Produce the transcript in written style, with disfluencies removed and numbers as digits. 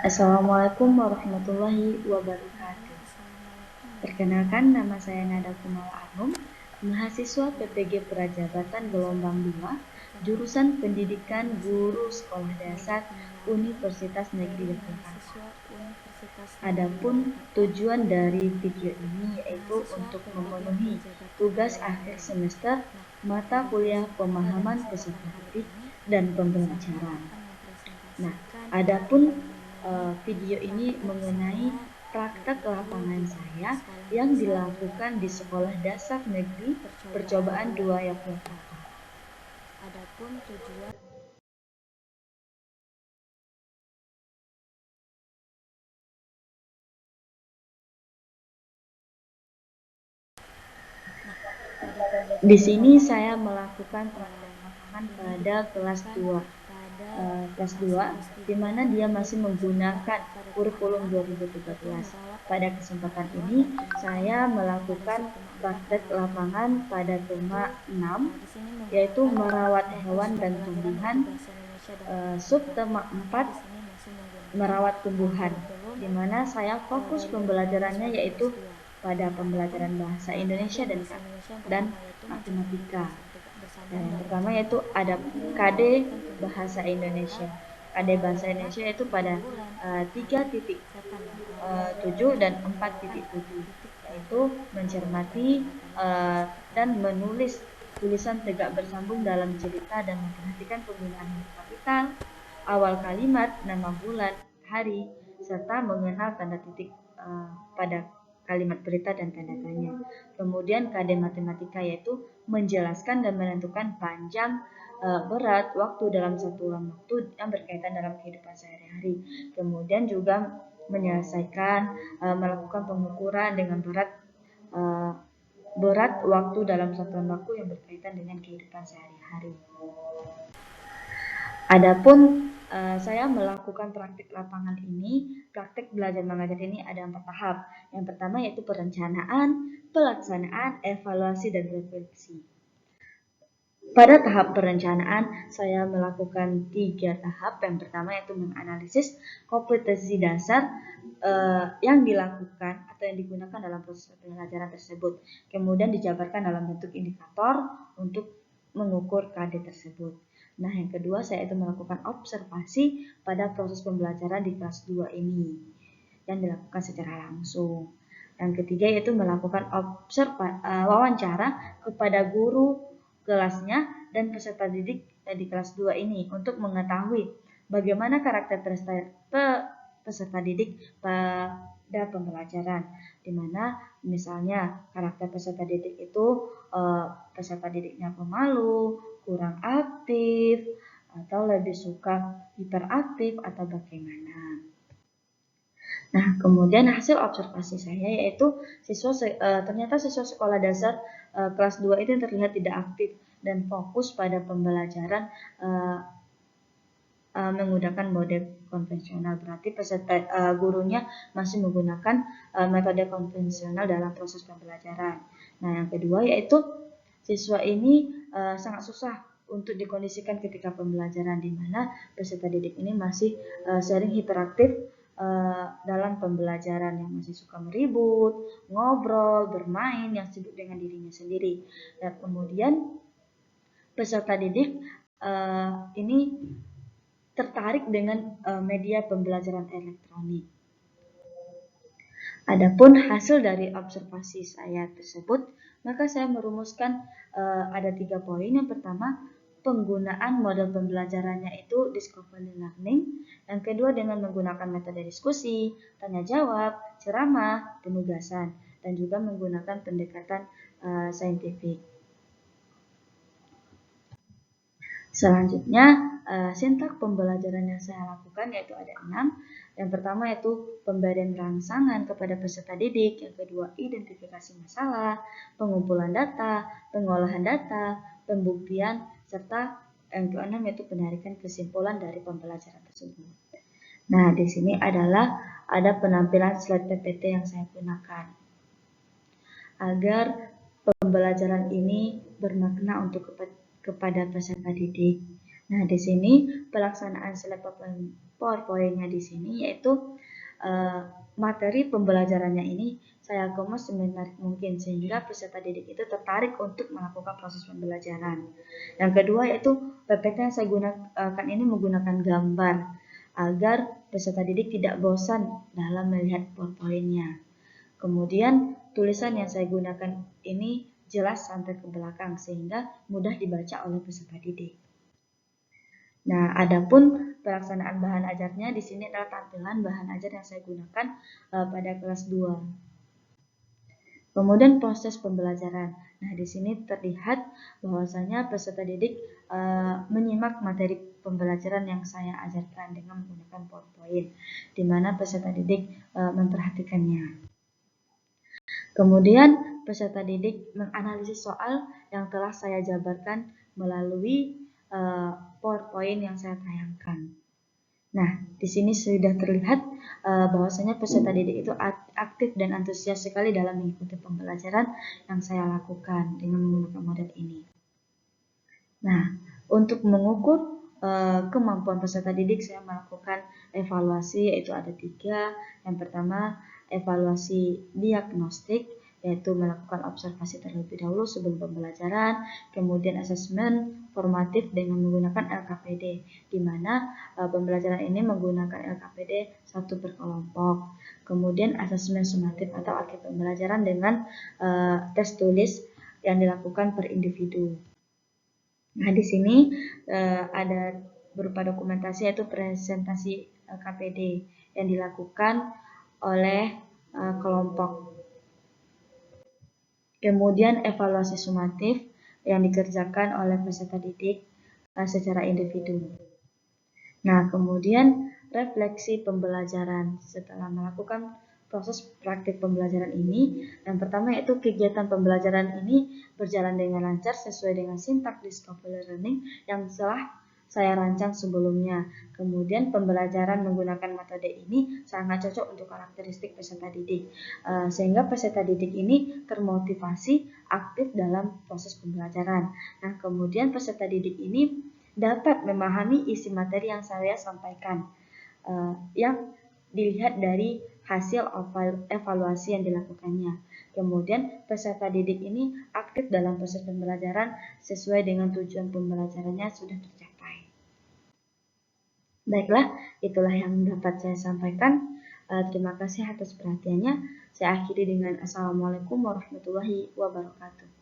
Assalamualaikum warahmatullahi wabarakatuh. Perkenalkan, nama saya Nada Kumala Anum, mahasiswa PPG Prajabatan Gelombang 2, jurusan Pendidikan Guru Sekolah Dasar Universitas Negeri Yogyakarta. Adapun tujuan dari video ini yaitu untuk memenuhi tugas akhir semester mata kuliah pemahaman peserta didik dan pembelajaran. Nah, adapun video ini mengenai praktek lapangan saya yang dilakukan di Sekolah Dasar Negeri Percobaan 2 Yogyakarta. Adapun tujuan Di sini saya melakukan praktek lapangan pada kelas 2. Kelas 2 di mana dia masih menggunakan kurikulum 2013. Pada kesempatan ini saya melakukan praktek lapangan pada tema 6 yaitu merawat hewan dan tumbuhan, subtema 4 merawat tumbuhan, di mana saya fokus pembelajarannya yaitu pada pembelajaran bahasa Indonesia dan matematika. Yang pertama yaitu ada KD Bahasa Indonesia. KD Bahasa Indonesia itu pada 3.7 dan 4.7, yaitu mencermati dan menulis tulisan tegak bersambung dalam cerita dan memperhatikan penggunaan huruf kapital, awal kalimat, nama bulan, hari, serta mengenal tanda titik pada kalimat berita dan tanda tanya. Kemudian KD Matematika yaitu menjelaskan dan menentukan panjang, berat, waktu dalam satuan waktu yang berkaitan dalam kehidupan sehari-hari. Kemudian juga menyelesaikan, melakukan pengukuran dengan berat waktu dalam satuan waktu yang berkaitan dengan kehidupan sehari-hari. Adapun saya melakukan praktik lapangan ini, praktik belajar mengajar ini ada 4 tahap. Yang pertama yaitu perencanaan, pelaksanaan, evaluasi, dan refleksi. Pada tahap perencanaan, saya melakukan 3 tahap. Yang pertama yaitu menganalisis kompetensi dasar yang dilakukan atau yang digunakan dalam proses pembelajaran tersebut. Kemudian dijabarkan dalam bentuk indikator untuk mengukur KD tersebut. Nah, yang kedua saya itu melakukan observasi pada proses pembelajaran di kelas 2 ini yang dilakukan secara langsung. Yang ketiga yaitu melakukan wawancara kepada guru kelasnya dan peserta didik di kelas 2 ini untuk mengetahui bagaimana karakter peserta didik pada pembelajaran, di mana misalnya karakter peserta didik itu peserta didiknya pemalu, kurang aktif, atau lebih suka hiperaktif atau bagaimana. Nah, kemudian hasil observasi saya yaitu ternyata siswa sekolah dasar kelas 2 itu terlihat tidak aktif dan fokus pada pembelajaran menggunakan mode konvensional. Berarti gurunya masih menggunakan metode konvensional dalam proses pembelajaran. Nah, yang kedua yaitu siswa ini sangat susah untuk dikondisikan ketika pembelajaran, di mana peserta didik ini masih sering hiperaktif dalam pembelajaran, yang masih suka meribut, ngobrol, bermain, yang sibuk dengan dirinya sendiri. Dan kemudian peserta didik ini tertarik dengan media pembelajaran elektronik. Adapun hasil dari observasi saya tersebut, maka saya merumuskan ada 3 poin. Yang pertama, penggunaan model pembelajarannya itu discovery learning. Yang kedua, dengan menggunakan metode diskusi, tanya jawab, ceramah, penugasan, dan juga menggunakan pendekatan saintifik. Selanjutnya, sintak pembelajaran yang saya lakukan yaitu ada 6. Yang pertama yaitu pemberian rangsangan kepada peserta didik. Yang kedua, identifikasi masalah, pengumpulan data, pengolahan data, pembuktian, serta yang keenam yaitu penarikan kesimpulan dari pembelajaran tersebut. Nah, di sini ada penampilan slide PPT yang saya gunakan agar pembelajaran ini bermakna untuk kepada peserta didik. Nah, di sini pelaksanaan slide PowerPoint-nya di sini, yaitu materi pembelajarannya ini saya kemas semenarik mungkin sehingga peserta didik itu tertarik untuk melakukan proses pembelajaran. Yang kedua yaitu PPT yang saya gunakan ini menggunakan gambar agar peserta didik tidak bosan dalam melihat PowerPoint-nya. Kemudian tulisan yang saya gunakan ini jelas sampai ke belakang sehingga mudah dibaca oleh peserta didik. Nah, adapun pelaksanaan bahan ajarnya di sini adalah tampilan bahan ajar yang saya gunakan pada kelas 2. Kemudian proses pembelajaran. Nah, di sini terlihat bahwasanya peserta didik menyimak materi pembelajaran yang saya ajarkan dengan menggunakan PowerPoint, di mana peserta didik memperhatikannya. Kemudian peserta didik menganalisis soal yang telah saya jabarkan melalui PowerPoint yang saya tayangkan. Nah, di sini sudah terlihat bahwasanya peserta didik itu aktif dan antusias sekali dalam mengikuti pembelajaran yang saya lakukan dengan menggunakan model ini. Nah, untuk mengukur kemampuan peserta didik, saya melakukan evaluasi, yaitu ada 3. Yang pertama, evaluasi diagnostik, yaitu melakukan observasi terlebih dahulu sebelum pembelajaran, kemudian asesmen formatif dengan menggunakan LKPD, di mana pembelajaran ini menggunakan LKPD 1 per kelompok, kemudian asesmen sumatif atau akhir pembelajaran dengan tes tulis yang dilakukan per individu. Nah, di sini ada berupa dokumentasi yaitu presentasi LKPD yang dilakukan oleh kelompok. Kemudian evaluasi sumatif yang dikerjakan oleh peserta didik secara individu. Nah, kemudian refleksi pembelajaran setelah melakukan proses praktik pembelajaran ini. Yang pertama yaitu kegiatan pembelajaran ini berjalan dengan lancar sesuai dengan sintak discovery learning yang telah saya rancang sebelumnya. Kemudian pembelajaran menggunakan metode ini sangat cocok untuk karakteristik peserta didik, sehingga peserta didik ini termotivasi aktif dalam proses pembelajaran. Nah, kemudian peserta didik ini dapat memahami isi materi yang saya sampaikan, yang dilihat dari hasil evaluasi yang dilakukannya. Kemudian peserta didik ini aktif dalam proses pembelajaran sesuai dengan tujuan pembelajarannya sudah tercapai. Baiklah, itulah yang dapat saya sampaikan. Terima kasih atas perhatiannya. Saya akhiri dengan Assalamualaikum warahmatullahi wabarakatuh.